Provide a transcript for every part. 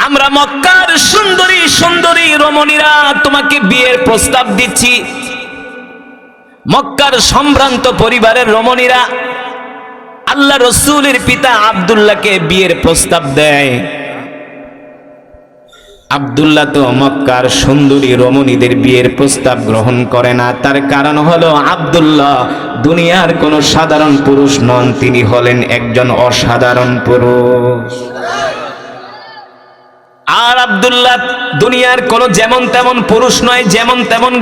আমরা মক্কার সুন্দরী সুন্দরী রমণীরা তোমাকে বিয়ের প্রস্তাব দিচ্ছি। মক্কার সম্ভ্রান্ত পরিবারের রমণীরা আল্লাহ রসুলের পিতা আব্দুল্লাহকে বিয়ের প্রস্তাব দেয়। আব্দুল্লাহ তো মক্কার সুন্দরী রমণীদের বিয়ের প্রস্তাব গ্রহণ করে না। তার কারণ হলো আব্দুল্লাহ দুনিয়ার কোনো সাধারণ পুরুষ নন, তিনি হলেন একজন অসাধারণ পুরুষ। আর আব্দুল্লাহ দুনিয়ার কোন যেমন তেমন পুরুষ নয়, যেমন তেমন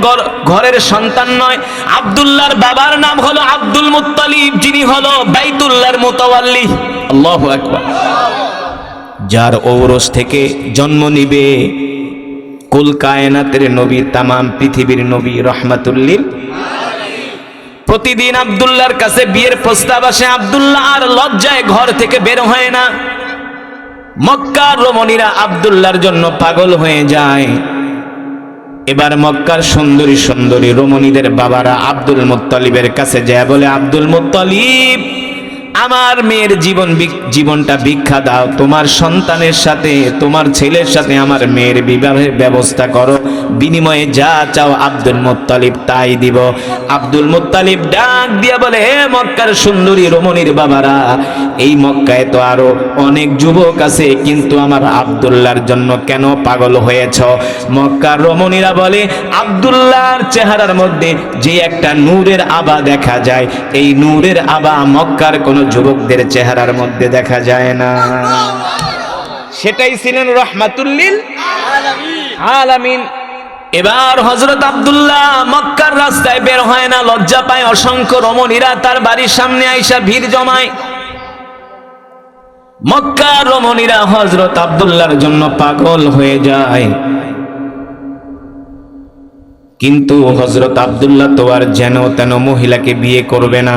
ঘরের সন্তান নয়। আব্দুল্লাহর বাবার নাম হলো আব্দুল মুত্তালিব, যিনি হলো বাইতুল্লাহর মুতাওয়াল্লি। আল্লাহু আকবার। যার ঔরস থেকে জন্ম নিবে কুল কায়নাতের নবী, তামাম পৃথিবীর নবী রহমাতুল্লিল আলামিন। প্রতিদিন আব্দুল্লাহর কাছে বিয়ের প্রস্তাব আসে। আব্দুল্লাহ আর লজ্জায় ঘর থেকে বের হয় না। মক্কার রমণীরা আব্দুল্লাহর জন্য পাগল হয়ে যায়। এবার মক্কার সুন্দরী সুন্দরী রমণীদের বাবারা আব্দুল মুত্তালিবের কাছে যায়, বলে আব্দুল মুত্তালিব, আমার মেয়ের জীবনটা ভিক্ষা দাও, তোমার সন্তানের সাথে, তোমার ছেলের সাথে আমার মেয়ের বিবাহের ব্যবস্থা করো, বিনিময়ে যা চাও আব্দুল মুত্তালিব তাই দিব। আব্দুল মুত্তালিব ডাক দিয়া বলে, হে মক্কার সুন্দরী রমণীর বাবারা, এই মক্কায় তো আরো অনেক যুবক আছে, কিন্তু আমার আব্দুল্লাহর জন্য কেন পাগল হয়েছ? মক্কার রমণীরা বলে, আব্দুল্লাহর চেহারার মধ্যে যে একটা নূরের আভা দেখা যায়, এই নূরের আভা মক্কার কোন যুবকদের চেহারার মধ্যে দেখা যায় না। সেটাই ছিলেন রহমাতুল্লিল আলামিন। এবার হযরত আব্দুল্লাহ মক্কার রাস্তায় বের হয় না, লজ্জা পায়। অসংখ্য রমণীরা তার বাড়ির সামনে আইসা ভিড় জমায়। মক্কার রমণীরা হযরত আব্দুল্লাহর জন্য পাগল হয়ে যায়। কিন্তু হযরত আব্দুল্লাহ তো আর যেন তেন মহিলাকে বিয়ে করবে না।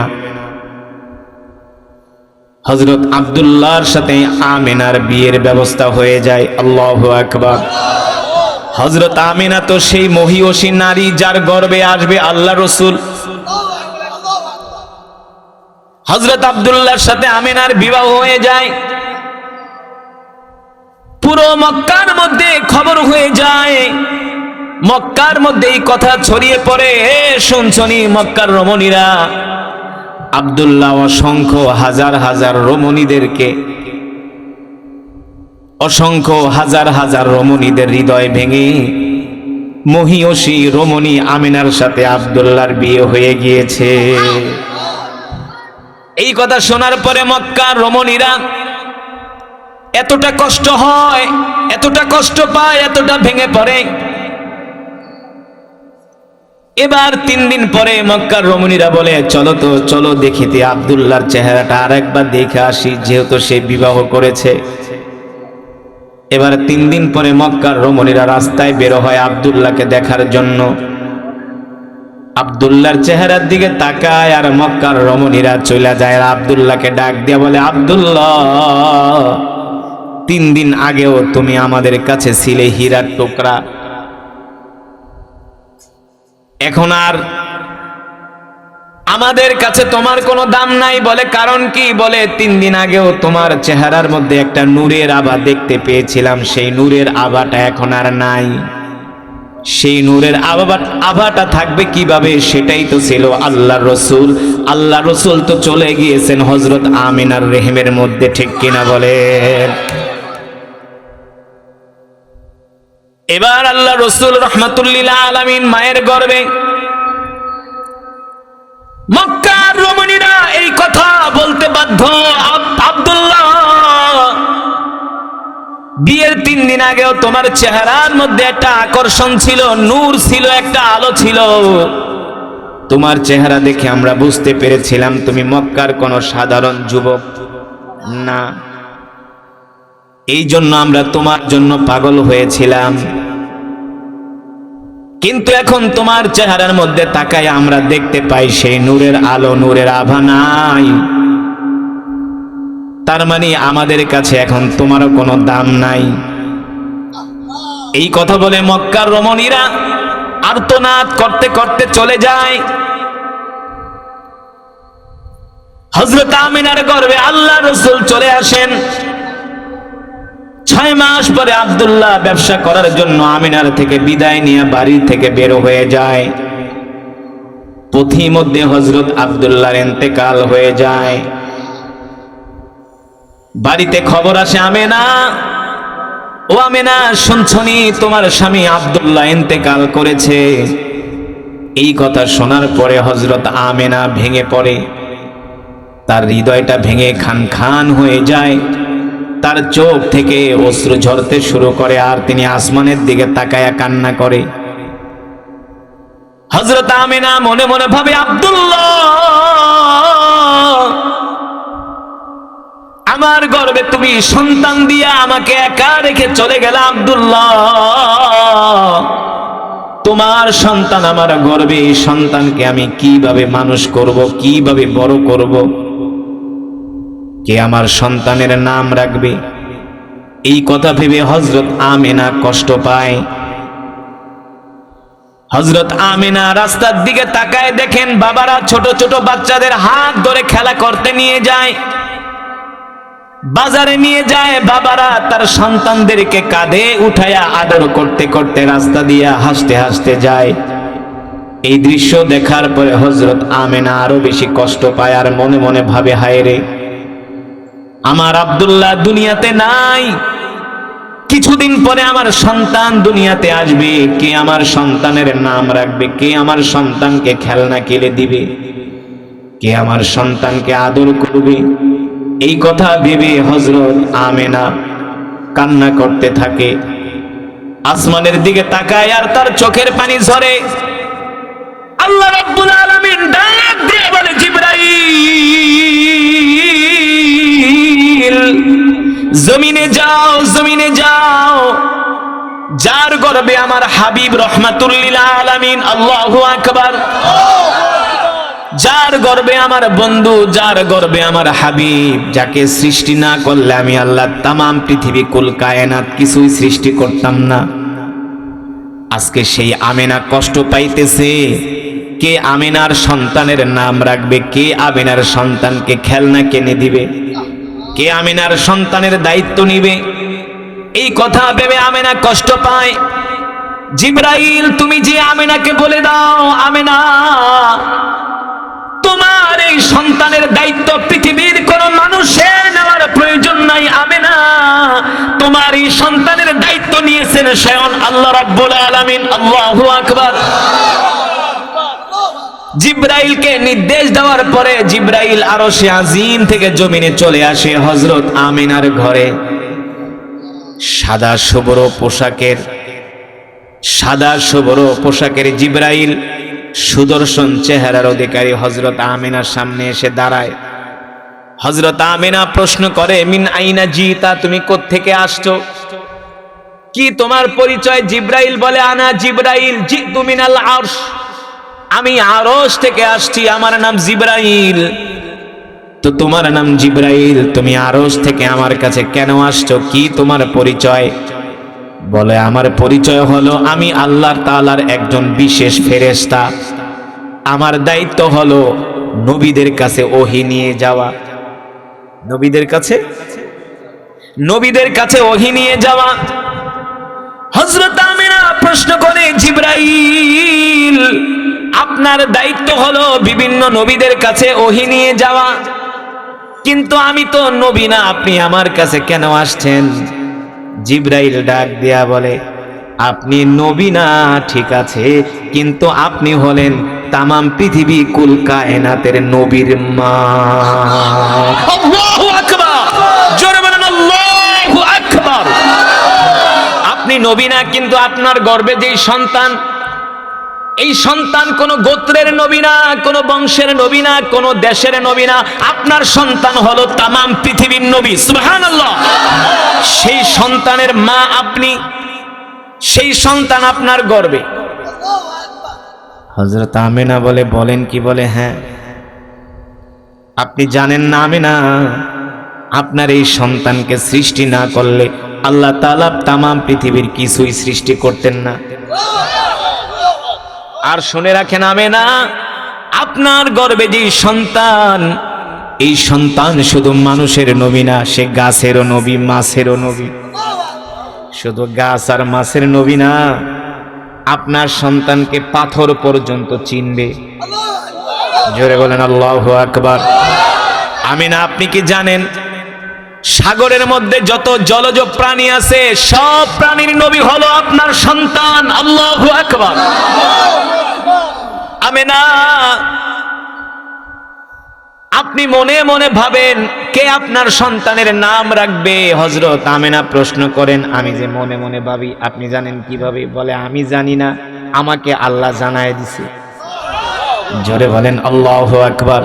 হযরত আব্দুল্লাহর সাথে আমিনার বিয়ের ব্যবস্থা হয়ে যায়। আল্লাহু আকবার। হযরত আমিনা তো সেই মহিয়সী নারী, যার গর্ভে আসবে আল্লাহ রসুল। হযরত আব্দুল্লাহর সাথে আমিনার বিবাহ হয়ে যায়। পুরো মক্কার মধ্যে খবর হয়ে যায়। মক্কার মধ্যে এই কথা ছড়িয়ে পড়ে, হে শুনছনি মক্কার রমণীরা, আব্দুল্লাহ অসংখ্য হাজার হাজার রমণীদেরকে, অসংখ্য হাজার হাজার রমণীদের হৃদয় ভেঙে মহিয়সী রমণী আমিনার সাথে আব্দুল্লাহর বিয়ে হয়ে গিয়েছে। এই কথা শোনার পরে মক্কার রমণীরা এতটা কষ্ট হয়, এতটা কষ্ট পায়, এতটা ভেঙে পড়ে। এবার 3 দিন পরে মক্কার রমণীরা বলে, চলো তো, চলো দেখিতে আব্দুল্লাহর চেহারাটা আর একবার দেখে আসি, যেহেতু সে বিবাহ করেছে। এবার 3 দিন পরে মক্কার রমণীরা রাস্তায় বের হয় আব্দুল্লাহকে দেখার জন্য। আব্দুল্লাহর চেহারার দিকে তাকায় আর মক্কার রমণীরা চলে যায়। আর আব্দুল্লাহকে ডাক দিয়া বলে, আব্দুল্লাহ, 3 দিন আগেও তুমি আমাদের কাছে ছিলে হীরার টুকরা, এখন আর আমাদের কাছে তোমার কোনো দাম নাই। বলে, কারণ কি? বলে, 3 দিন আগেও তোমার চেহারার মধ্যে একটা নূরের আভা দেখতে পেয়েছিলাম, সেই নূরের আভাটা এখন আর নাই। সেই নূরের আভাটা থাকবে কিভাবে? সেটাই তো ছিল আল্লাহর রসুল। আল্লাহ রসুল তো চলে গিয়েছেন হযরত আমিনার রেহেমের মধ্যে, ঠিক কিনা বলেন? এবার আল্লাহ রসুল রহমাতুল্লিল আলামিন মায়ের গর্ভে। মক্কার রমণীরা এই কথা বলতে বাধ্য, আব্দুল্লাহ, বিয়ের 3 দিন আগেও তোমার চেহারার মধ্যে একটা আকর্ষণ ছিল, নূর ছিল, একটা আলো ছিল। তোমার চেহারা দেখে আমরা বুঝতে পেরেছিলাম তুমি মক্কার কোনো সাধারণ যুবক না। এই জন্য আমরা তোমার জন্য পাগল হয়েছিলাম। কিন্তু এখন তোমার চেহারার মধ্যে তাকায় আমরা দেখতে পাই সেই নূরের আলো, নূরের আভা নাই। তার মানে আমাদের কাছে এখন তোমারও কোনো দাম নাই। এই কথা বলে মক্কার রমণীরা আর্তনাদ করতে করতে চলে যায়। হযরত আমিনার গর্ভে আল্লাহ রাসূল চলে আসেন। 6 মাস পরে আব্দুল্লাহ ব্যবসা করার জন্য আমিনার থেকে বিদায় নিয়ে বাড়ি থেকে বের হয়ে যায়। পথিমধ্যে হযরত আব্দুল্লাহর ইন্তেকাল হয়ে যায়। বাড়িতে খবর আসে, আমেনা, ও আমেনা, শুনছনি তোমার স্বামী আব্দুল্লাহ ইন্তেকাল করেছে। এই কথা শোনার পরে হযরত আমেনা ভেঙে পড়ে, তার হৃদয়টা ভেঙে খান খান হয়ে যায়, তার চোখ থেকে অশ্রু ঝরতে শুরু করে, আর তিনি আসমানের দিকে তাকায়া কান্না করে। হযরত আমেনা মনে মনে ভাবে, আব্দুল্লাহ আমার গর্ভে তুমি সন্তান দিয়া আমাকে একা রেখে চলে গেলা, আব্দুল্লাহ তোমার সন্তান আমার গর্ভে, এই সন্তানকে আমি কিভাবে মানুষ করব, কিভাবে বড় করব, কে আমার সন্তানের নাম রাখবে? এই কথা ভেবে হযরত আমেনা কষ্ট পায়। হযরত আমেনা রাস্তার দিকে তাকায়, দেখেন বাবারা ছোট ছোট বাচ্চাদের হাত ধরে খেলা করতে নিয়ে যায়, বাজারে নিয়ে যায়, বাবারা তার সন্তানদেরকে কাঁধে উঠায়া আদর করতে করতে রাস্তা দিয়ে হাসতে হাসতে যায়। এই দৃশ্য দেখার পরে হযরত আমেনা আরো বেশি কষ্ট পায়, আর মনে মনে ভাবে, হায় রে, আমার আব্দুল্লাহ দুনিয়াতে নাই, কিছুদিন পরে আমার সন্তান দুনিয়াতে আসবে, কে আমার সন্তানের নাম রাখবে, কে আমার সন্তানকে খেলনা কিনে দিবে, কে আমার সন্তানকে আদর করবে? এই কথা ভেবে হযরত আমেনা কান্না করতে থাকে, আসমানের দিকে তাকায় আর তার চোখের পানি ঝরে। আল্লাহ রাব্বুল আলামিন ডাক দিয়ে বলে, জিবরাইল জমিনে যাও, জমিনে যাও, যার গর্ভে আমার হাবিব রহমাতুল লিল আলামিন, আল্লাহু আকবার, যার গর্ভে আমার বন্ধু, যার গর্ভে আমার হাবিব, যাকে সৃষ্টি না করলে আমি আল্লাহ তামাম পৃথিবী কুল কায়নাত কিছুই সৃষ্টি করতাম না। আজকে সেই আমেনা কষ্ট পাইতেছে, কে আমেনার সন্তানের নাম রাখবে, কে আমেনার সন্তানকে খেলনা কিনে দিবে, কে আমেনার সন্তানের দায়িত্ব নিবে? এই কথা ভেবে আমেনা কষ্ট পায়। জিবরাইল তুমি যে আমেনাকে বলে দাও, আমেনা তোমার এই সন্তানের দায়িত্ব পৃথিবীর কোন মানুষের নেওয়ার প্রয়োজন নাই, আমেনা তোমার এই সন্তানের দায়িত্ব নিয়েছেন স্বয়ং আল্লাহ রাব্বুল আলামিন, আল্লাহু আকবার। জিবরাইলকে নির্দেশ দেওয়ার পরে জিবরাইল আরশে আজিম থেকে জমিনে চলে আসে হযরত আমিনার ঘরে। সাদা শুভ্র পোশাকের জিবরাইল সুদর্শন চেহারার অধিকারী হযরত আমিনার সামনে এসে দাঁড়ায়। হযরত আমিনা প্রশ্ন করে, মিন আইনা জিতা, তুমি কোত্থেকে আসছো, কি তোমার পরিচয়? জিবরাইল বলে, আনা জিবরাইল জিতু মিনাল আরশ, আমি আরশ থেকে আসছি, আমার নাম জিবরাইল। তো তোমার নাম জিবরাইল, তুমি আরশ থেকে আমার কাছে কেন আসছো, কি তোমার পরিচয়? বলে, আমার পরিচয় হলো আমি আল্লাহ তাআলার একজন বিশেষ ফেরেশতা, আমার দায়িত্ব হলো নবীদের কাছে ওহী নিয়ে যাওয়া, নবীদের কাছে ওহী নিয়ে যাওয়া। হযরত আমিনা প্রশ্ন করে, জিবরাইল আপনার দায়িত্ব হলো বিভিন্ন নবীদের কাছে ওহী নিয়ে যাওয়া, কিন্তু আমি তো নবী না, আপনি আমার কাছে কেন আসছেন? জিবরাইল ডাক দিয়া বলে, আপনি নবী না ঠিক আছে, কিন্তু আপনি হলেন তামাম পৃথিবী কুল কায়নাতের নবীর মা। আল্লাহু আকবার, জোরে বলেন আল্লাহু আকবার। আপনি নবী না, কিন্তু আপনার গর্ভে যেই সন্তান, এই সন্তান কোন গোত্রের নবী না, কোন বংশের নবী না, কোন দেশের নবী না, আপনার সন্তান হলো তামাম পৃথিবীর নবী। সুবহানাল্লাহ। সেই সন্তানের মা আপনি, সেই সন্তান আপনার গর্ভে। হযরত আমিনা বলে, বলেন কি? বলে, হ্যাঁ। আপনি জানেন না আমিনা, আপনার এই সন্তানকে সৃষ্টি না করলে আল্লাহ তাআলা তামাম পৃথিবীর কিছুই সৃষ্টি করতেন না। আর শুনে রাখেন আমিনা, আপনার গর্ভে যে সন্তান, এই সন্তান শুধু মানুষের নবী না, সে গাছেরও নবী, মাছেরও নবী। শুধু গাছ আর মাছের নবী না, আপনার সন্তানকে পাথর পর্যন্ত চিনবে। জোরে বলেন আল্লাহু আকবার। আমিনা, আপনি কি জানেন সাগরের মধ্যে যত জলজ প্রাণী আছে সব প্রাণীর নবী হলো আপনার সন্তান। আল্লাহু আকবার। আমিনা, আপনি মনে মনে ভাবেন কে আপনার সন্তানের নাম রাখবে। হযরত আমিনা প্রশ্ন করেন, আমি যে মনে মনে ভাবি, আপনি জানেন কিভাবে? বলে, আমি জানি না, আমাকে আল্লাহ জানায় দিছে। জোরে বলেন আল্লাহু আকবার।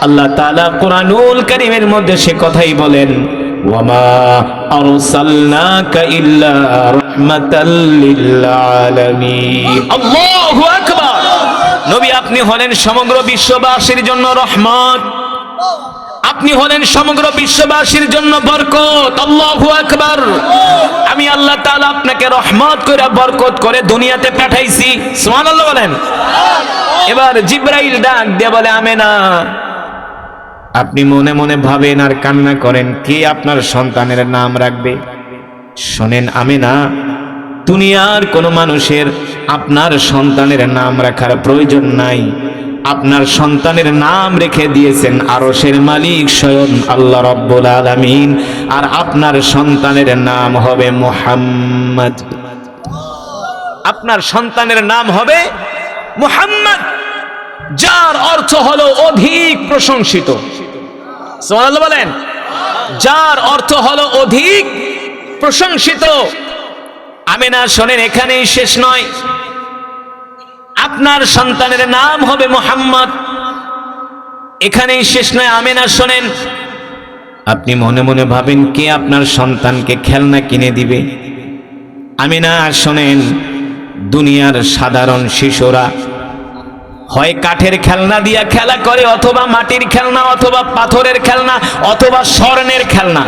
আল্লাহ তাআলা কুরআনুল কারীমের মধ্যে সে কথাই বলেন, ওয়ামা আরসালনাকা ইল্লা রাহমাতাল লিল আলামিন। আল্লাহু আকবার। নবী, আপনি হলেন সমগ্র বিশ্ববাসীর জন্য রহমত, আপনি হলেন সমগ্র বিশ্ববাসীর জন্য বরকত। আল্লাহু আকবার। আমি আল্লাহ তাআলা আপনাকে রহমত করে বরকত করে দুনিয়াতে পাঠাইছি। সুবহানাল্লাহ বলেন। এবার জিবরাইল ডাক দিয়ে বলে, আমিনা, আপনি মনে মনে ভাবেন আর কান্না করেন কে আপনার সন্তানের নাম রাখবে। শোনেন আমিনা, দুনিয়ার কোনো মানুষের আপনার সন্তানের নাম রাখার প্রয়োজন নাই। আপনার সন্তানের নাম রেখে দিয়েছেন আরশের মালিক স্বয়ং আল্লাহ রাব্বুল আলামিন। আর আপনার সন্তানের নাম হবে মুহাম্মদ। আপনার সন্তানের নাম হবে মুহাম্মদ, যার অর্থ হলো অধিক প্রশংসিত। সুবহানাল্লাহ বলেন। যার অর্থ হলো অধিক প্রশংসিত। আমিনা, শোনেন, এখানেই শেষ নয়। আপনার সন্তানের নাম হবে মুহাম্মদ, এখানেই শেষ নয়। আমিনা, শোনেন, আপনি মনে মনে ভাবেন কে আপনার সন্তানকে খেলনা কিনে দিবে। আমিনা, শোনেন, দুনিয়ার সাধারণ শিশুরা হয় কাঠের খেলনা দিয়া খেলা করে, অথবা মাটির খেলনা, অথবা পাথরের খেলনা, অথবা স্বর্ণের খেলনা।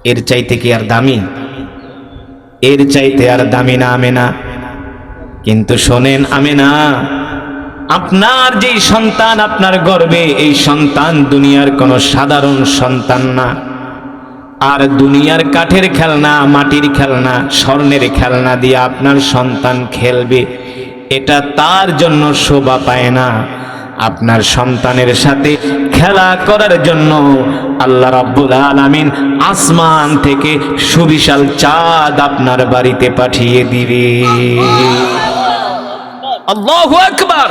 এর চাইতে কি আর দামি? এর চাইতে আর দামি না আমিনা। কিন্তু শোনেন আমিনা, আপনার যেই সন্তান আপনার গর্ভে, এই সন্তান দুনিয়ার কোনো সাধারণ সন্তান না। আর দুনিয়ার কাঠের খেলনা, মাটির খেলনা, স্বর্ণের খেলনা দিয়ে আপনার সন্তান খেলবে, এটা তার জন্য শোভা পায় না। আপনার সন্তানের সাথে খেলা করার জন্য আল্লাহ রাব্বুল আলামিন আসমান থেকে সুবিশাল চাঁদ আপনার বাড়িতে পাঠিয়ে দিবে। আল্লাহু আকবার।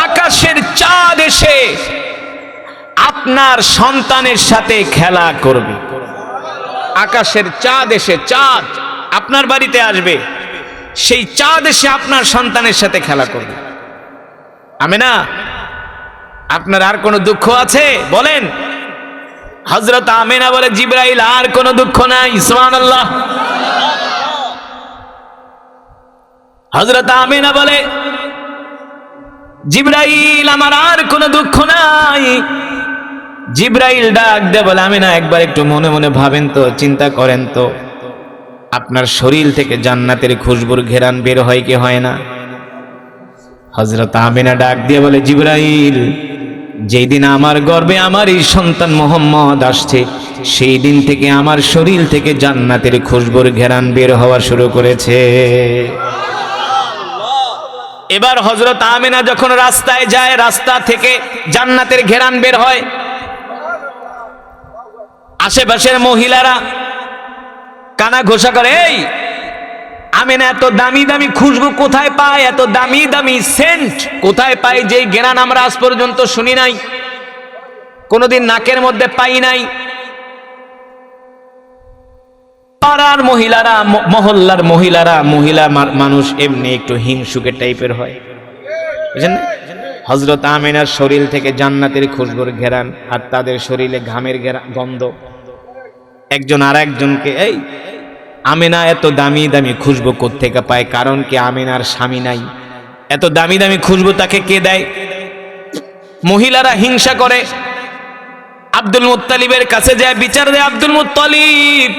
আকাশের চাঁদ এসে আপনার সন্তানের সাথে খেলা করবে। আকাশের চাঁদ এসে, চাঁদ আপনার বাড়িতে আসবে, সেই চাঁদ এসে আপনার সন্তানের সাথে খেলা করবে। আমিনা, আপনার আর কোনো দুঃখ আছে? বলেন। হযরত আমিনা বলে, জিবরাইল, আর কোনো দুঃখ নাই। সুবহানাল্লাহ। হযরত আমিনা বলে, জিবরাইল, আমার আর কোনো দুঃখ নাই। জিবরাইল ডাক দে বলে, আমিনা, একবার একটু মনে মনে ভাবেন তো, চিন্তা করেন তো, আপনার শরীর থেকে জান্নাতের খুশবুর ঘেরান বের হয় কি হয় না? হযরত আমিনা ডাক দিয়ে বলে, জিবরাইল, যেই দিন আমার গর্ভে আমার এই সন্তান মুহাম্মদ আসছে, সেই দিন থেকে আমার শরীর থেকে জান্নাতের খুশবুর ঘেরান বের হওয়া শুরু করেছে। এবার হযরত আমিনা যখন রাস্তায় যায়, রাস্তা থেকে জান্নাতের ঘেরান বের হয়। আশেপাশের মহিলারা কানা ঘোষা করে, এই আমিনা এত দামি দামি খুশবু কোথায় পায়, এত দামি দামি সেন্ট কোথায় পায়, যেই ঘেরান আমরা আজ পর্যন্ত শুনি নাই, কোনোদিন নাকের মধ্যে পাই নাই। পাড়ার মহিলারা, মহল্লার মহিলারা, মহিলা মানুষ এমনি একটু হিংসুকে টাইপের হয়, বুঝলেন না? হযরত আমিনার শরীর থেকে জান্নাতের খুশবুর ঘেরান, আর তাদের শরীরে ঘামের গন্ধ। একজন আর একজনকে, এই আমিনা এত দামি দামি খুশবু কোত্থেকে পায়? কারণ কি আমিনার স্বামী নাই, এত দামি দামি খুশবু তাকে কে দেয়? মহিলারা হিংসা করে। আব্দুল মুত্তালিবের কাছে যায়, বিচার দেয়, আব্দুল মুত্তালিব,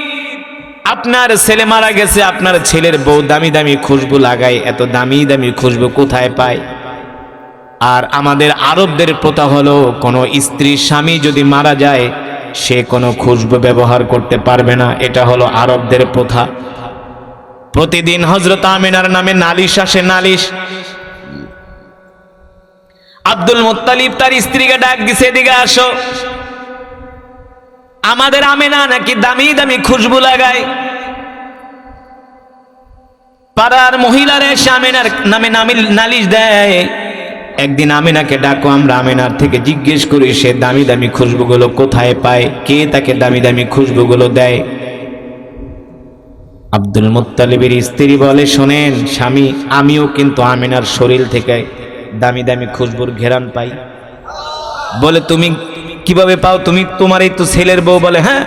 আপনার ছেলে মারা গেছে, আপনার ছেলের বউ দামি দামি খুশবু লাগায়, এত দামি দামি খুশবু কোথায় পায়? আর আমাদের আরবদের প্রথা হলো, কোনো স্ত্রী স্বামী যদি মারা যায় সে কোনো খুশবু ব্যবহার করতে পারবে না। এটা হলো আরবদের প্রথা। প্রতিদিন হযরত আমিনার নামে নালিশ আসে, নালিশ। আব্দুল মুত্তালিব তার স্ত্রীকে ডাক দিছে, এদিকে আসো, আমাদের আমিনা নাকি দামি দামি খুশবু লাগায়। পাড়ার মহিলারা এসে আমিনার নামে নালিশ দেয়। একদিন আমিনাকে ডাকো, আমরা আমিনার থেকে জিজ্ঞেস করি সে দামি দামি খুশবুগুলো কোথায় পায়, কে তাকে দামি দামি খুশবুগুলো দেয়। আব্দুল মুত্তালিবের স্ত্রী বলে, শোনেন স্বামী, আমিও কিন্তু আমিনার শরীর থেকে দামি দামি খুশবুর ঘেরান পাই। বলে তুমি কিভাবে পাও? তুমি তোমার এই তো ছেলের বউ। বলে হ্যাঁ,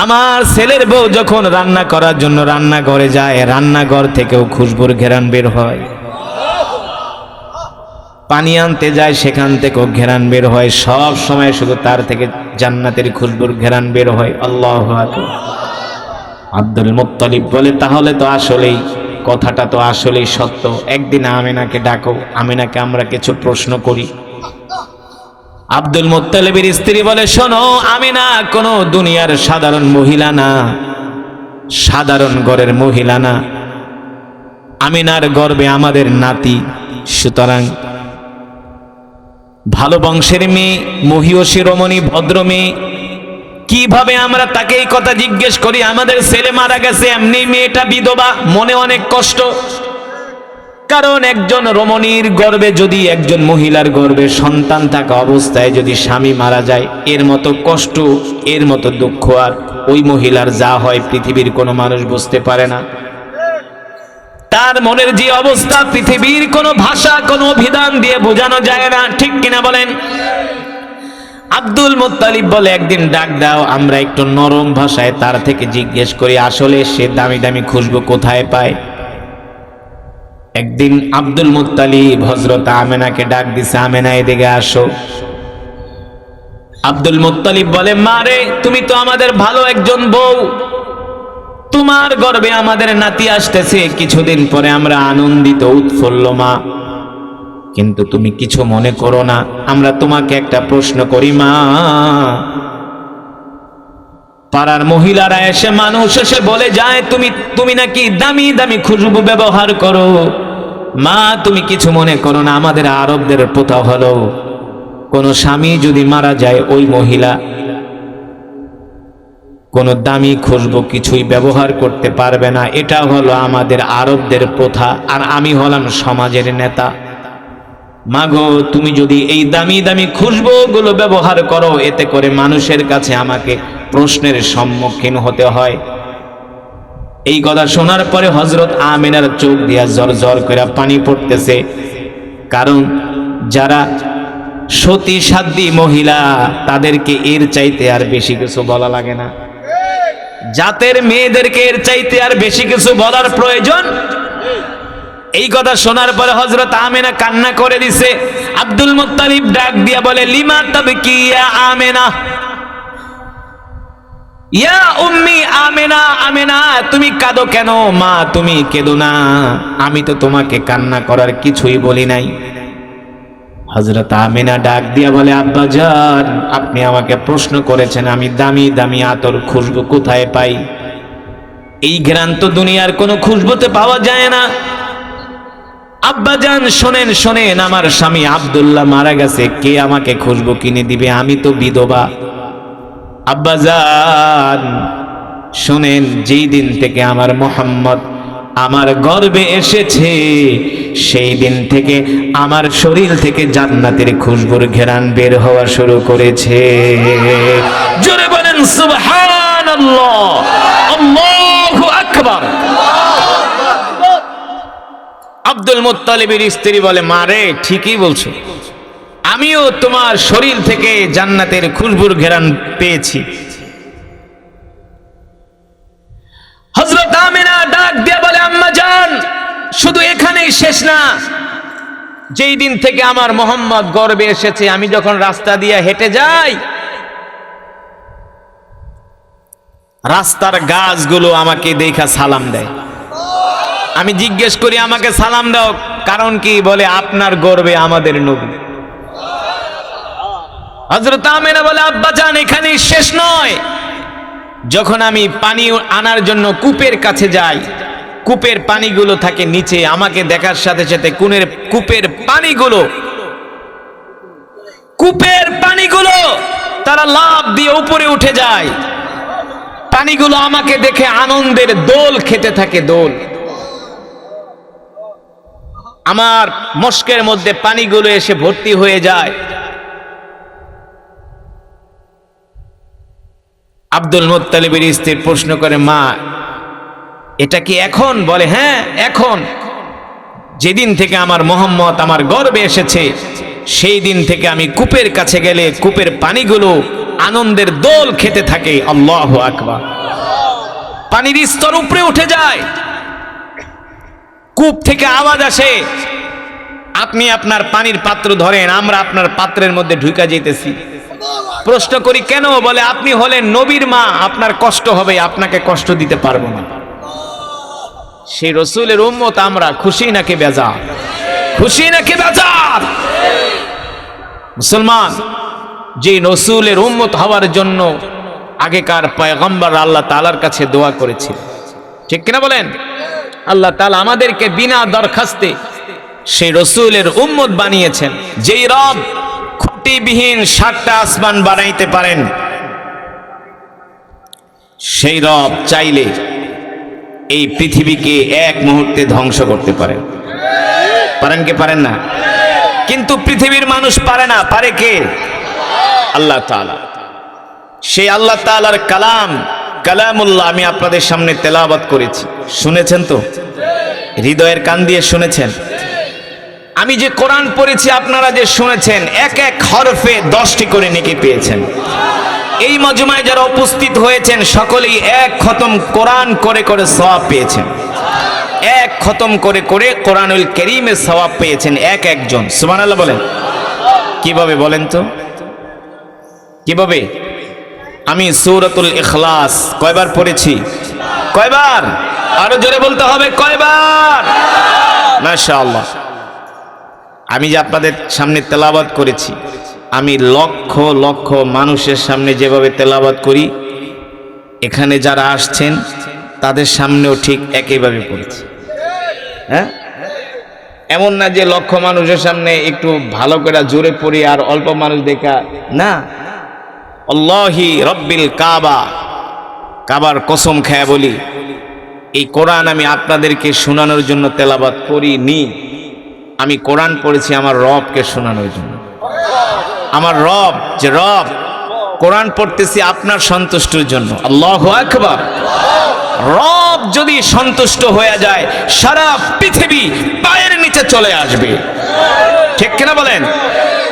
আমার ছেলের বউ যখন রান্না করার জন্য রান্নাঘরে যায়, রান্নাঘর থেকেও খুশবুর ঘেরান বের হয়। পানি আনতে যায়, সেখান থেকেও ঘেরান বের হয়। সব সময় শুধু তার থেকে জান্নাতের খুশবুর ঘেরান বের হয়। আল্লাহু আকবার। আব্দুল মুত্তালিব বলে, তাহলে তো আসলেই কথাটা তো আসলেই সত্য। একদিন আমিনাকে ডাকো, আমিনাকে আমরা কিছু প্রশ্ন করি। আব্দুল মুত্তালিবের স্ত্রী বলে, শোনো, আমিনা কোনো দুনিয়ার সাধারণ মহিলা না, সাধারণ ঘরের মহিলা না। আমিনার গর্ভে আমাদের নাতি, সুতরাং ভালো বংশের মেয়ে, মহিয়সী রমণী, ভদ্র মেয়ে। কিভাবে আমরা তাকে এই কথা জিজ্ঞেস করি? আমাদের ছেলে মারা গেছে, এমনি মেয়েটা বিধবা, মনে অনেক কষ্ট। কারণ একজন রমণীর গর্ভে, যদি একজন মহিলার গর্ভে সন্তান থাকা অবস্থায় যদি স্বামী মারা যায়, এর মতো কষ্ট, এর মতো দুঃখ আর ওই মহিলার যা হয় পৃথিবীর কোনো মানুষ বুঝতে পারে না। তার মনের যে অবস্থা, পৃথিবীর কোনো ভাষা, কোনো অভিধান দিয়ে বোঝানো যায় না। ঠিক কিনা বলেন? আব্দুল মুত্তালিব বলে, একদিন ডাক দাও, আমরা একটু নরম ভাষায় তার থেকে জিজ্ঞেস করি আসলে সে দামি দামি খুশবু কোথায় পায়। একদিন আব্দুল মুত্তালিব হযরত আমিনাকে ডাক দিছে, আমিনা এদিকে আসো। আব্দুল মুত্তালিব বলে, মা রে, তুমি তো আমাদের ভালো একজন বউ, তোমার গর্ভে আমাদের নাতি আসতেছে, কিছুদিন পরে আমরা আনন্দিত উৎফুল্ল মা। কিন্তু তুমি কিছু মনে করো না, আমরা তোমাকে একটা প্রশ্ন করি মা। পাড়ার মহিলারা এসে, মানুষ এসে বলে যায় তুমি নাকি দামি দামি খুশবু ব্যবহার করো। মা, তুমি কিছু মনে করো না, আমাদের আরবদের প্রথা হলো কোন স্বামী যদি মারা যায়, ওই মহিলা কোন দামি খুশবু কিছুই ব্যবহার করতে পারবে না। এটা হলো আমাদের আরবদের প্রথা, আর আমি হলাম সমাজের নেতা। মাগো, তুমি যদি এই দামি দামি খুশবুগুলো ব্যবহার করো, এতে করে মানুষের কাছে আমাকে প্রশ্নের সম্মুখীন হতে হয়। এই কথা শোনার পরে হযরত আমিনার চোখ দিয়া জর জর করে পানি পড়তেছে। কারণ যারা সতী সাধ্বী মহিলা, তাদেরকে এর চাইতে আর বেশি কিছু বলা লাগে না। জাতের মেয়েদেরকে এর চাইতে আর বেশি কিছু বলার প্রয়োজন। এই কথা শোনার পরে হযরত আমিনা কান্না করে দিছে। আব্দুল মুত্তালিব ডাক দিয়া বলে, লিমা তাবকি ইয়া আমিনা, ইয়া উম্মি আমিনা, আমিনা তুমি কাঁদো কেন? মা, তুমি কেঁদো না, আমি তো তোমাকে কান্না করার কিছুই বলি নাই। হযরত আমিনা ডাক দিয়া বলে, আব্বাজান, আপনি আমাকে প্রশ্ন করেছেন আমি দামি দামি আতর খুশবু কোথায় পাই। এই ঘ্রাণ তো দুনিয়ার কোনো খুশবুতে পাওয়া যায় না। আব্বাজান শোনেন শোনেন, আমার স্বামী আব্দুল্লাহ মারা গেছে, কে আমাকে খুশবু কিনে দিবে? আমি তো বিধবা। আব্বাজান শোনেন, যেই দিন থেকে আমার মুহাম্মদ আমার গর্ভে এসেছে, সেই দিন থেকে আমার শরীর থেকে জান্নাতের খুশবুর ঘ্রাণ বের হওয়া শুরু করেছে। জোরে বলেন সুবহানাল্লাহ, আল্লাহু আকবার। আব্দুল মুত্তালিবের স্ত্রী বলে, মা রে, ঠিকই বলছো, আমিও তোমার শরীর থেকে জান্নাতের খুশবুর ঘ্রাণ পেয়েছি। হযরত আমিনা ডাক দিয়ে বলে, আম্মা জান, শুধু এখানেই শেষ না। যেই দিন থেকে আমার মোহাম্মদ গর্ভে এসেছে, আমি যখন রাস্তা দিয়ে হেঁটে যাই, রাস্তার গাছগুলো আমাকে দেখা সালাম দেয়। আমি জিজ্ঞেস করি, আমাকে সালাম দাও কারণ কি? বলে, আপনার গর্ভে আমাদের নবী। হযরত আমেনা বলে, আব্বা জান এখানেই শেষ নয়। যখন আমি পানি আনার জন্য কূপের কাছে যাই, কূপের পানিগুলো থাকে নিচে, আমাকে দেখার সাথে সাথে কূপের পানিগুলো তারা লাফ দিয়ে উপরে উঠে যায়। পানিগুলো আমাকে দেখে আনন্দের দোল খেতে থাকে, দোল। আমার মস্কের মধ্যে পানিগুলো এসে ভর্তি হয়ে যায়। আব্দুল মুত্তালিবের স্ত্রী প্রশ্ন করে, মা এটা কি এখন? বলে, হ্যাঁ এখন। যেদিন থেকে আমার মোহাম্মদ আমার গর্ভে এসেছে সেই দিন থেকে আমি কূপের কাছে গেলে কূপের পানিগুলো আনন্দের দোল খেতে থাকে। আল্লাহু আকবার। পানির স্তর উপরে উঠে যায়, কূপ থেকে আওয়াজ আসে, আপনি আপনার পানির পাত্র ধরেন, আমরা আপনার পাত্রের মধ্যে ঢুকা যেতেছি। প্রশ্ন করি, কেন? বলে, আপনি হলেন নবীর মা, আপনার কষ্ট হবে, আপনাকে কষ্ট দিতে পারবো না। সেই রসুলের উম্মত আমরা, খুশি নাকি বেজার? খুশি নাকি বেজার? মুসলমান, যে রসুলের উম্মত হওয়ার জন্য আগেকার পয়গম্বর আল্লাহ তাআলার কাছে দোয়া করেছিল, ঠিক কিনা বলেন? আল্লাহ তাআলা আমাদেরকে বিনা দরখাস্তে সেই রসুলের উম্মত বানিয়েছেন। যেই রব খুঁটিবিহীন 7টা আসমান বানাইতে পারেন, সেই রব চাইলে এই পৃথিবীকে এক মুহূর্তে ধ্বংস করতে পারেন। পারেন কি পারেন না? কিন্তু পৃথিবীর মানুষ পারে না। পারে কে? আল্লাহ তাআলা। সেই আল্লাহ তাআলার কালামুল্লাহ আমি আপনাদের সামনে তেলাওয়াত করেছি, শুনেছেন তো? হৃদয়ের কান দিয়ে শুনেছেন? আমি যে কোরআন পড়েছি, আপনারা যে শুনেছেন, এক এক হরফে 10টি করে নেকি পেয়েছেন। এই মজমায় যারা উপস্থিত হয়েছেন সকলেই এক খতম কোরআন করে করে সওয়াব পেয়েছেন। এক খতম করে করে কোরআনুল কারীমের সওয়াব পেয়েছেন এক একজন। সুবহানাল্লাহ বলেন। কিভাবে বলেন তো? কিভাবে? আমি সূরাতুল ইখলাস কয়বার পড়েছি? কয়বার? আরো জোরে বলতে হবে, কয়বার? মাশাআল্লাহ। আমি যে আপনাদের সামনে তেলাওয়াত করেছি, আমি লক্ষ লক্ষ মানুষের সামনে যেভাবে তেলাওয়াত করি, এখানে যারা আসছেন তাদের সামনেও ঠিক একইভাবে পড়েছি। হ্যাঁ, এমন না যে লক্ষ মানুষের সামনে একটু ভালো করে জোরে পড়ি আর অল্প মানুষ দেখা, না। আল্লাহি রব্বিল কাবার কসম খেয়ে বলি, এই কোরআন আমি আপনাদেরকে শোনানোর জন্য তেলাওয়াত করিনি। আমি কোরআন পড়েছি আমার রবকে শোনানোর জন্য। আমার রব, যে রব, কোরআন পড়তেছি আপনার সন্তুষ্টির জন্য। আল্লাহু আকবার। রব যদি সন্তুষ্ট হয়ে যায়, সারা পৃথিবী পায়ের নিচে চলে আসবে, ঠিক কিনা বলেন?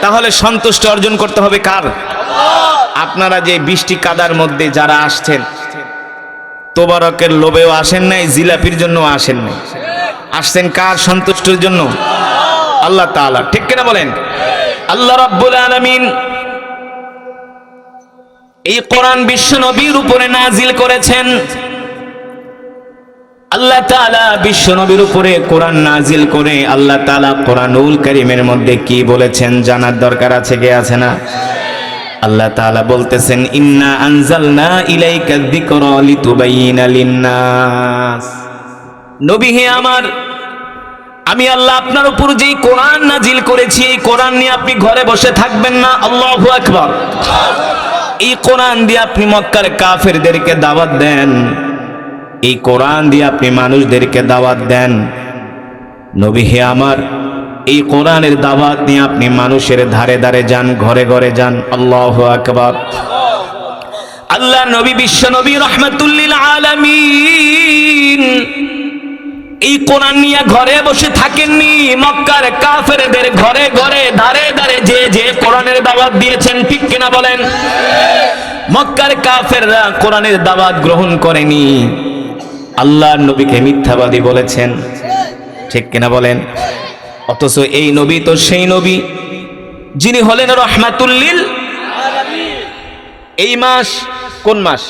তাহলে সন্তুষ্ট অর্জন করতে হবে কার? আপনারা যে বৃষ্টি কাদার মধ্যে যারা আসছেন, তোবারকের লোভেও আসেন নাই, জিলাপির জন্য আসেন নাই, আসছেন কার সন্তুষ্টির জন্য? আল্লাহ তাআলা, ঠিক কিনা বলেন? আল্লাহ রাব্বুল আলামিন এই কোরআন বিশ্ব নবীর উপরে নাজিল করেছেন। আল্লাহ তাআলা বিশ্ব নবীর উপরে কোরআন নাজিল করে আল্লাহ তাআলা কোরআনুল কারীমের মধ্যে কি বলেছেন জানার দরকার আছে কি আছে না? আল্লাহ তাআলা বলতেছেন, ইন্না আনজালনা ইলাইকা যিকরা লিতুবাইয়িনা লিন-নাস। নবী হে আমার, আমি আল্লাহ আপনার উপর যেই কোরআন নাজিল করেছি, এই কোরআন নিয়ে আপনি ঘরে বসে থাকবেন না। আল্লাহু আকবার। এই কোরআন দিয়ে আপনি মক্কার কাফেরদেরকে দাওয়াত দেন, এই কোরআন দিয়ে আপনি মানুষদেরকে দাওয়াত দেন। নবী হে আমার, এই কোরআনের দাওয়াত নিয়ে আপনি মানুষের ধারে ধারে যান, ঘরে ঘরে যান। আল্লাহু আকবার। আল্লাহ নবী বিশ্ব নবী রাহমাতুল লিল আলামিন এই কোরআন নিয়ে ঘরে বসে থাকেননি, মক্কার কাফেরদের ঘরে ঘরে ধারে ধারে যে যে কোরআনের দাওয়াত দিয়েছেন, ঠিক কিনা বলেন? মক্কার কাফেররা কোরআনের দাওয়াত গ্রহণ করেনি, আল্লাহর নবীকে মিথ্যাবাদী বলেছেন, ঠিক কিনা বলেন? অথচ এই নবী তো সেই নবী যিনি হলেন রাহমাতুল লিল আলামিন। এই মাস কোন মাস?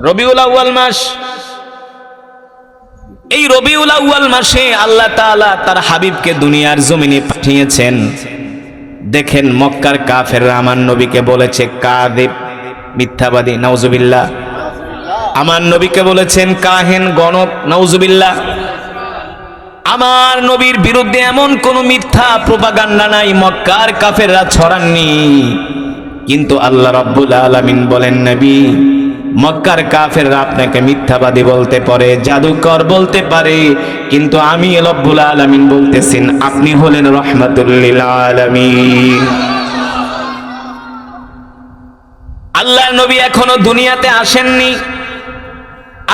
রবিউল আউয়াল মাস। এই রবিউল আউয়াল মাসে আল্লাহ তাআলা তার হাবিবকে দুনিয়ার জমিনে পাঠিয়েছেন। দেখেন মক্কার কাফেররা আমার নবীকে বলেছে কাযিব, মিথ্যাবাদী, নাউজুবিল্লাহ। আমার নবীকে বলেছেন কাহেন, গণক, নাউজুবিল্লাহ। আমার নবীর বিরুদ্ধে এমন কোন মিথ্যা প্রোপাগান্ডা নাই মক্কার কাফেররা ছড়াননি। কিন্তু আল্লাহ রাব্বুল আলামিন বলেন, নবী, মক্কার কাফেররা আপনাকে মিথ্যাবাদী বলতে পারে, জাদুকর বলতে পারে, কিন্তু আমি রব্বুল আলামিন বলতেছেন আপনি হলেন রাহমাতুল লিল আলামিন। আল্লাহর নবী এখনো দুনিয়াতে আসেননি।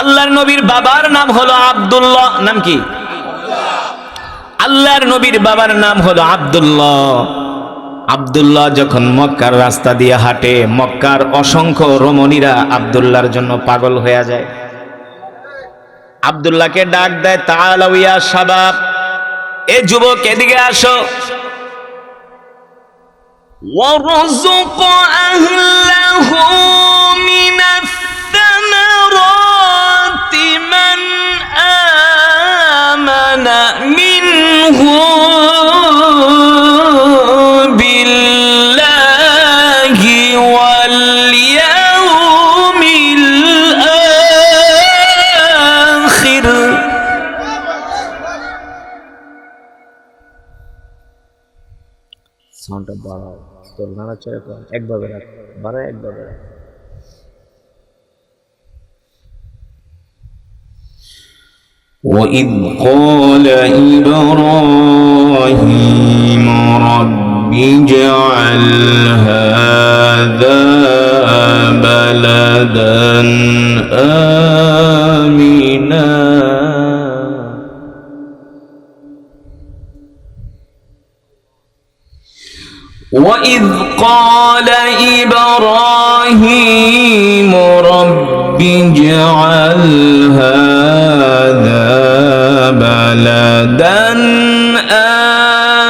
আল্লাহর নবীর বাবার নাম হলো আব্দুল্লাহ। নাম কি? আল্লাহর নবীর বাবার নাম হলো আব্দুল্লাহ। আব্দুল্লাহ যখন মক্কার রাস্তা দিয়ে হাঁটে, মক্কার অসংখ্য রমণীরা আব্দুল্লাহর জন্য পাগল হয়ে যায়। আব্দুল্লাহকে ডাক দেয়, তাআলাউ ইয়া শাবাব, এ যুবক এদিকে আসো। ওয়ারযুক আহলাহু মিনাস সামারাতি মান আমানা মিনহু বিল্লাহি ওয়াল ইয়াউমিল আখির। সাউন্ডটা বাড়াও, তো নাড়াচাড়া কর, একভাবে রাখ, বাড়ায় একভাবে রাখ। وَإِذْ قَالَ إِبْرَاهِيمُ رَبِّ اجْعَلْ هَذَا بَلَدًا آمِنًا وَإِذْ قَالَ إِبْرَاهِيمُ رَبِّ اجْعَلْ هَذَا بَلَدًا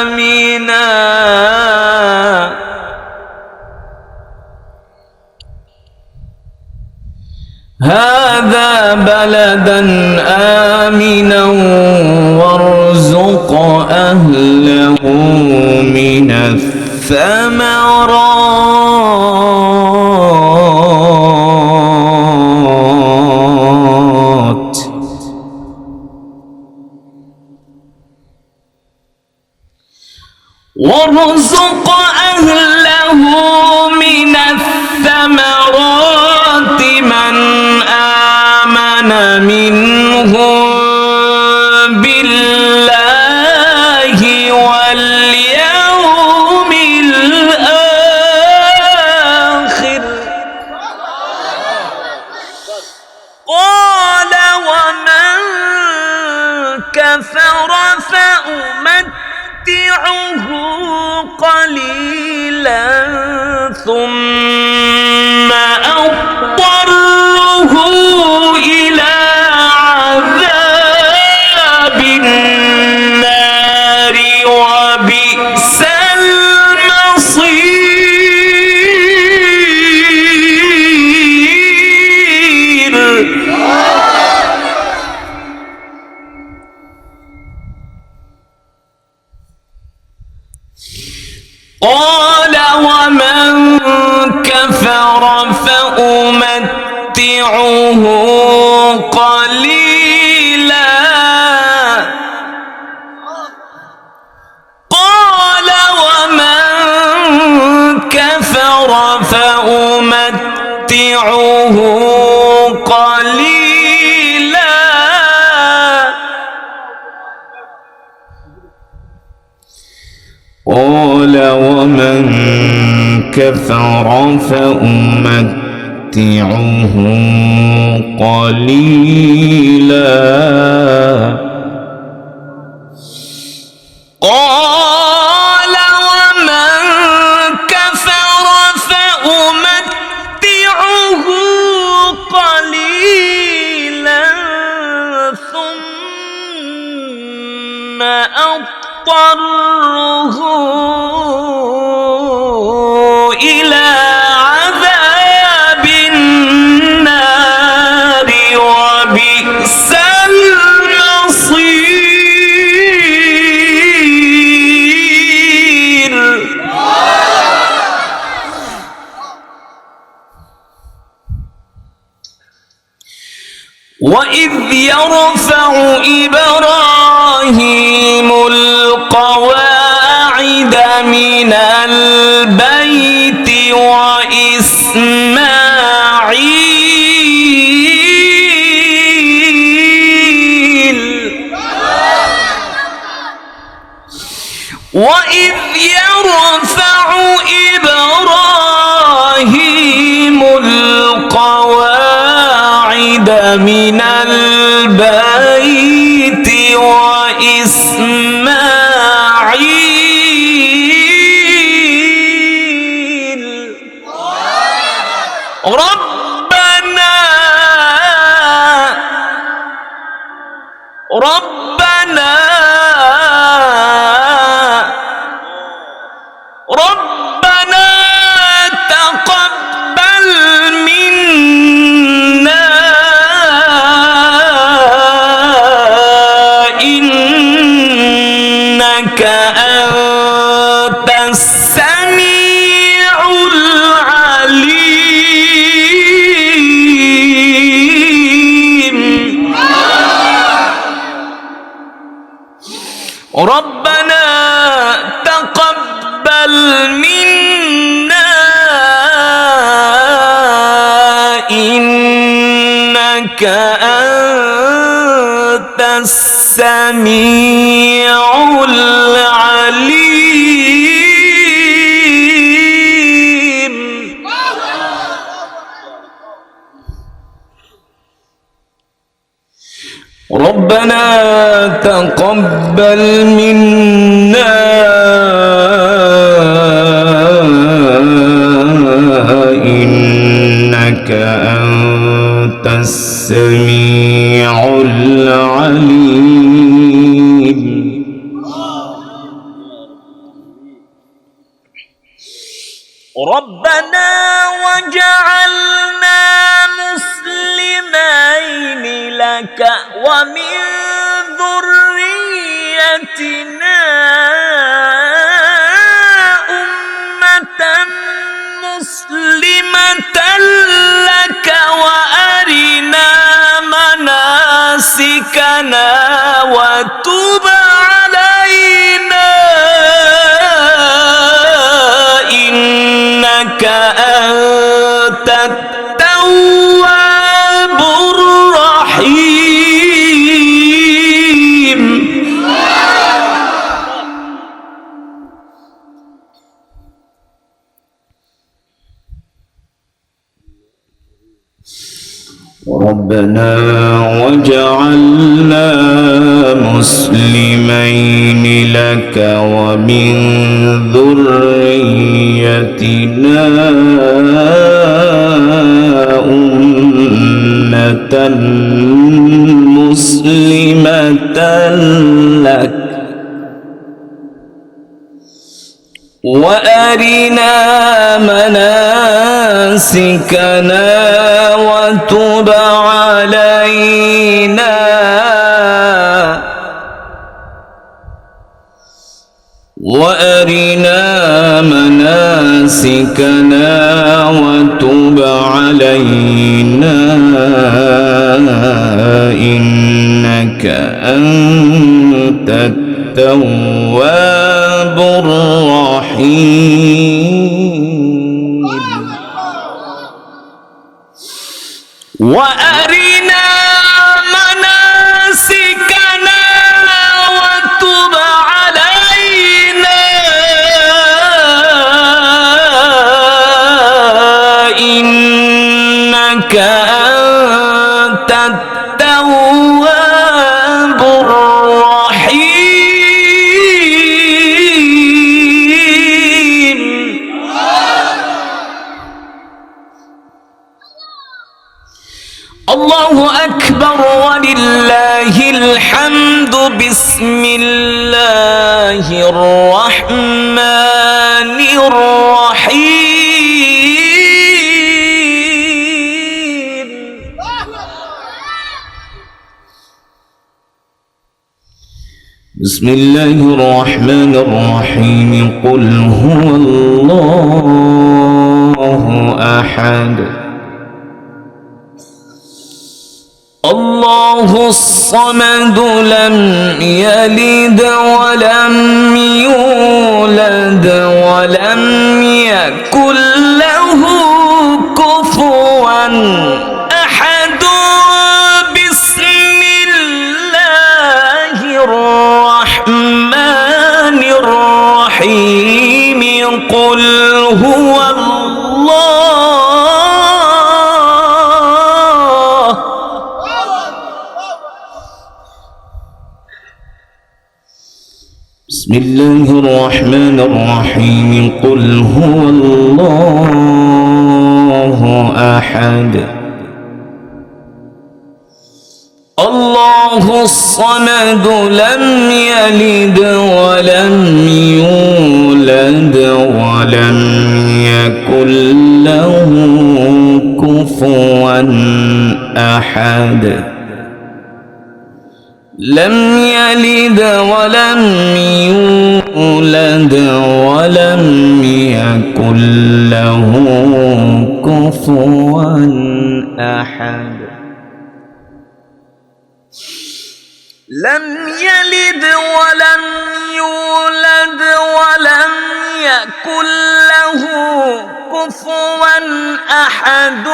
آمِنًا هَذَا بَلَدًا آمِنًا وَارْزُقْ أَهْلَهُ مِنَ الثمرات وارزق أهله من الثمرات من آمن منهم بالله واليوم الآخر قال ومن كفر فأمتعه قليلا ثم أضطره إلى عذاب النار وبئس المصير. قال ومن كفر فأمتعه قليلا قال ومن كفر فأمتعه قليلا قال ومن كفر فأمتعه قليلا قال ومن كفر فأمتعه قليلا ثم أضطره إلى عذاب النار وبئس المصير. وإذ يرفع إبراهيم القواعد من البيت وإذ يرفع إبراهيم القواعد من البيت وإسماعيل ربنا تقبل منا إنك أنت السميع العليم ربنا تقبل منا إنك أنت السميع العليم ربنا تقبل منا إنك أنت السميع العليم ربنا وجعلنا مسلمين لك ومن ذريتنا أمة مسلمة لك وأرنا مناسكنا وتب علينا إنك أنت التواب الرحيم ربنا وجعلنا مسلمين لك ومن ذريتنا أمة مسلمة لك وأرنا مناسكنا وتب علينا وأرنا مناسكنا وتب علينا إنك أنت التواب الرحيم وأرنا مناسكنا وتب علينا إنك أنت التواب الرحيم الله أكبر ولله الحمد بسم الله الرحمن الرحيم بسم الله الرحمن الرحيم قل هو الله أحد الله الصمد لم يلد ولم يولد ولم يكن له كفوا أحد بسم الله الرحمن الرحيم قل هو بسم الله الرحمن الرحيم قل هو الله أحد الله الصمد لم يلد ولم يولد ولم يكن له كفوا أحد لم يلد ولم يولد ولم يكن له كفوا أحد لم يلد ولم يولد ولم يكن له كفوا أحد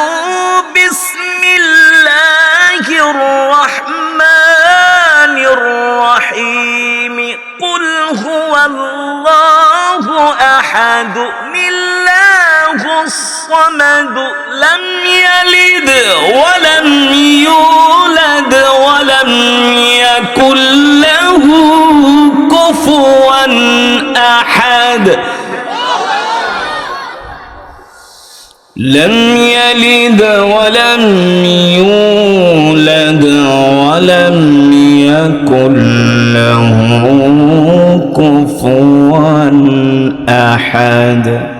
بسم الله الرحمن الرحيم قل هو الله أحد الله الصمد لم يلد ولم يولد ولم يكن له كفوا أحد لم يلد ولم يولد ولم يكن له كفوا أحد